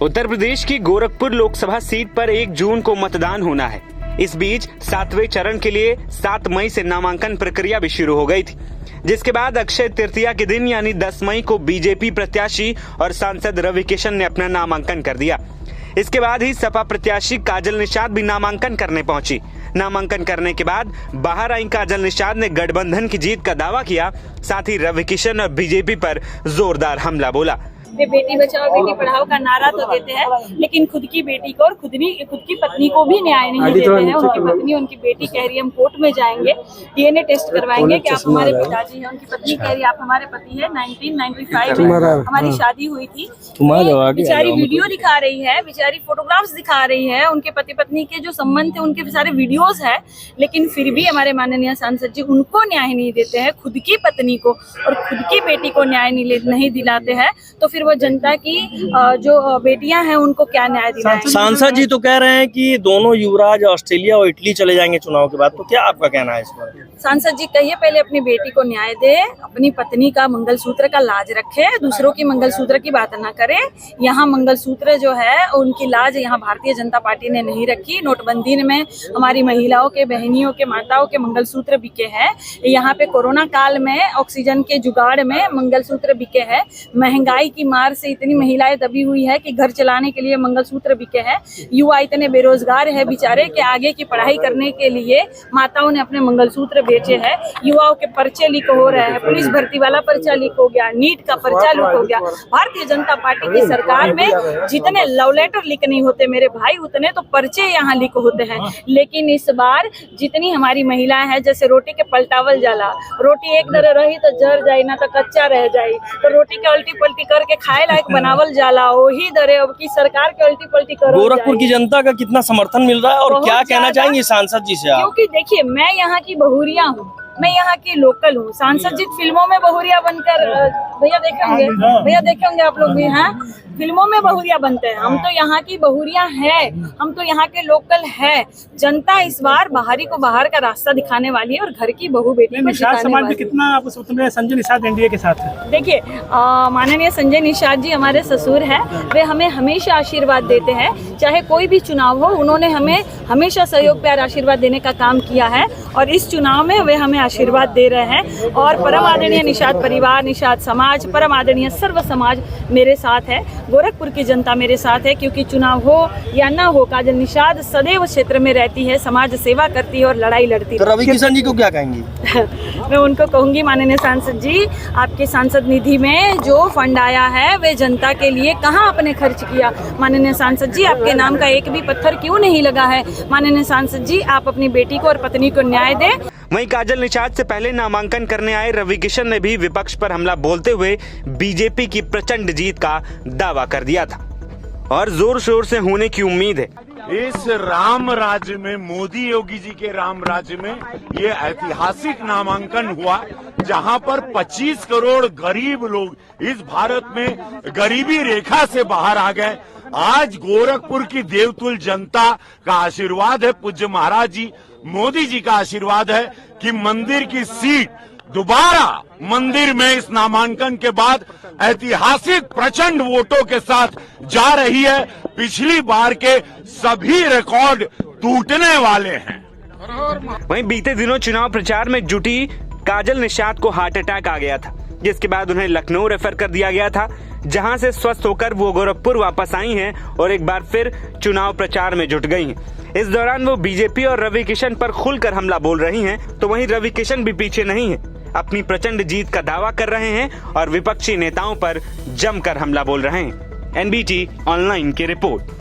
उत्तर प्रदेश की गोरखपुर लोकसभा सीट पर 1 जून को मतदान होना है। इस बीच 7वें चरण के लिए 7 मई से नामांकन प्रक्रिया भी शुरू हो गई थी, जिसके बाद अक्षय तृतीया के दिन यानी 10 मई को बीजेपी प्रत्याशी और सांसद रवि किशन ने अपना नामांकन कर दिया। इसके बाद ही सपा प्रत्याशी काजल निषाद भी नामांकन करने पहुंची। नामांकन करने के बाद बाहर आई काजल निषाद ने गठबंधन की जीत का दावा किया, साथ ही रवि किशन और बीजेपी पर जोरदार हमला बोला। वे बेटी बचाओ बेटी पढ़ाओ का नारा तो देते हैं, लेकिन खुद की बेटी को और खुद की पत्नी को भी न्याय नहीं देते हैं। उनकी पत्नी उनकी बेटी कह रही है हम कोर्ट में जाएंगे, डीएनए टेस्ट करवाएंगे कि आप हमारे पिताजी हैं। उनकी पत्नी कह रही है आप हमारे पति हैं। 1995 में हमारी शादी हुई थी। बेचारी वीडियो दिखा रही है, बेचारी फोटोग्राफ्स दिखा रही है, उनके पति पत्नी के जो संबंध थे उनके सारे वीडियोस है, लेकिन फिर भी हमारे माननीय सांसद जी उनको न्याय नहीं देते हैं। खुद की पत्नी को और खुद की बेटी को न्याय नहीं दिलाते हैं, तो फिर वो जनता की जो बेटियां हैं उनको क्या न्याय दिलाएंगे। सांसद जी तो कह रहे हैं कि दोनों युवराज ऑस्ट्रेलिया और इटली चले जाएंगे चुनाव के बाद, तो क्या आपका कहना है इस पर? सांसद जी कहिए पहले अपनी बेटी को न्याय दे, अपनी पत्नी का मंगलसूत्र का लाज रखे, दूसरों की मंगलसूत्र की बात ना करे। यहाँ मंगलसूत्र जो है उनकी लाज यहाँ भारतीय जनता पार्टी ने नहीं रखी। नोटबंदी में हमारी महिलाओं के, बहनियों के, माताओं के मंगलसूत्र बिके हैं। यहाँ पे कोरोना काल में ऑक्सीजन के जुगाड़ में मंगलसूत्र बिके हैं। महंगाई की मार से इतनी महिलाएं दबी हुई है कि घर चलाने के लिए मंगलसूत्र बिके हैं। युवा इतने बेरोजगार है बेचारे कि आगे की पढ़ाई करने के लिए माताओं ने अपने मंगलसूत्र बेचे हैं। युवाओं के पर्चे लीक हो रहे हैं, पुलिस भर्ती वाला पर्चा लीक हो गया, नीट का पर्चा लीक हो गया। भारतीय जनता पार्टी की सरकार में जितने लव लेटर लीक नहीं होते मेरे भाई, उतने तो पर्चे यहाँ लीक होते हैं। लेकिन इस बार जितनी हमारी महिलाएं हैं, जैसे रोटी के पलटावल जाला, रोटी एक तरह रही तो जर जाए ना तो कच्चा रह जाए, तो रोटी के उल्टी पलटी करके खाए लायक बनावल जाला, वही दरे अब की सरकार के उल्टी पलटी करो। गोरखपुर की जनता का कितना समर्थन मिल रहा है और क्या कहना चाहेंगे सांसद जी से आप? क्योंकि देखिए मैं यहाँ की बहुरिया हूँ, मैं यहाँ की लोकल हूँ। सांसद जी फिल्मों में बहुरिया बनकर भैया देखे होंगे आप लोग भी, हैं फिल्मों में बहुरिया बनते हैं। हम तो यहाँ की बहुरिया है, हम तो यहाँ के लोकल है। जनता इस बार बाहरी को बाहर का रास्ता दिखाने वाली है और घर की बहू बेटी को जिताने वाली है। कितना आपको संजय निषाद एनडीए के साथ है? देखिए माननीय संजय निषाद जी हमारे ससुर हैं, वे हमें हमेशा आशीर्वाद देते हैं। चाहे कोई भी चुनाव हो, उन्होंने हमें हमेशा सहयोग प्यार आशीर्वाद देने का काम किया है और इस चुनाव में वे हमें आशीर्वाद दे रहे हैं। और परम आदरणीय निषाद परिवार, निषाद समाज, परम आदरणीय सर्व समाज मेरे साथ है, गोरखपुर की जनता मेरे साथ है। क्योंकि चुनाव हो या ना हो, काजल निषाद सदैव क्षेत्र में रहती है, समाज सेवा करती है और लड़ाई लड़ती है। तो रवि किशन जी को क्या कहेंगी? मैं उनको कहूंगी माननीय सांसद जी, आपके सांसद निधि में जो फंड आया है वे जनता के लिए कहाँ आपने खर्च किया? माननीय सांसद जी आपके नाम का एक भी पत्थर क्यों नहीं लगा है? माननीय सांसद जी आप अपनी बेटी को और पत्नी को न्याय दें। वहीं काजल निषाद से पहले नामांकन करने आए रवि किशन ने भी विपक्ष पर हमला बोलते हुए बीजेपी की प्रचंड जीत का दावा कर दिया था और जोर शोर से होने की उम्मीद है। इस राम राज्य में, मोदी योगी जी के राम राज्य में ये ऐतिहासिक नामांकन हुआ, जहां पर 25 करोड़ गरीब लोग इस भारत में गरीबी रेखा से बाहर आ गए। आज गोरखपुर की देवतुल जनता का आशीर्वाद है, पूज्य महाराज जी मोदी जी का आशीर्वाद है कि मंदिर की सीट दोबारा मंदिर में इस नामांकन के बाद ऐतिहासिक प्रचंड वोटों के साथ जा रही है। पिछली बार के सभी रिकॉर्ड टूटने वाले हैं। वहीं बीते दिनों चुनाव प्रचार में जुटी काजल निषाद को हार्ट अटैक आ गया था, जिसके बाद उन्हें लखनऊ रेफर कर दिया गया था, जहां से स्वस्थ होकर वो गोरखपुर वापस आई हैं और एक बार फिर चुनाव प्रचार में जुट गई हैं। इस दौरान वो बीजेपी और रवि किशन पर खुलकर हमला बोल रही हैं, तो वहीं रवि किशन भी पीछे नहीं है, अपनी प्रचंड जीत का दावा कर रहे हैं और विपक्षी नेताओं पर जमकर हमला बोल रहे हैं। एनबीटी ऑनलाइन की रिपोर्ट।